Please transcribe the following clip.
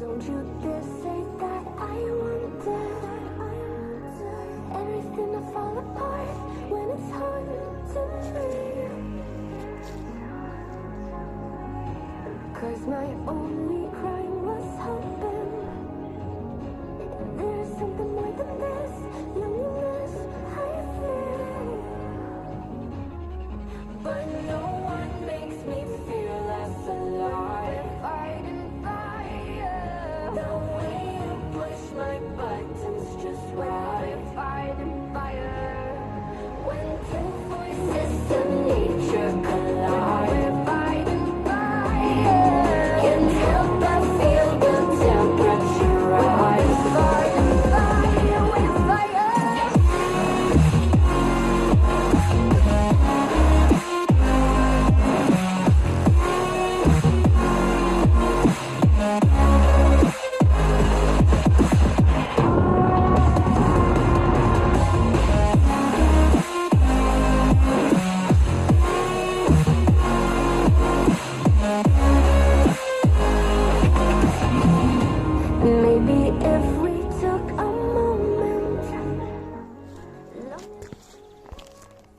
Don't you dare say that I want that. Everything to fall apart when it's hard to dream. 'Cause my only crime was hoping there's something more than this loneliness I feel. But no one makes me feel less alive. Fighting fire. The way you push my buttons just right. Fighting fire. When two voices of nature collide. Fighting fire. Can't help but feel the temperature rise. Fighting fire with fire. Maybe if we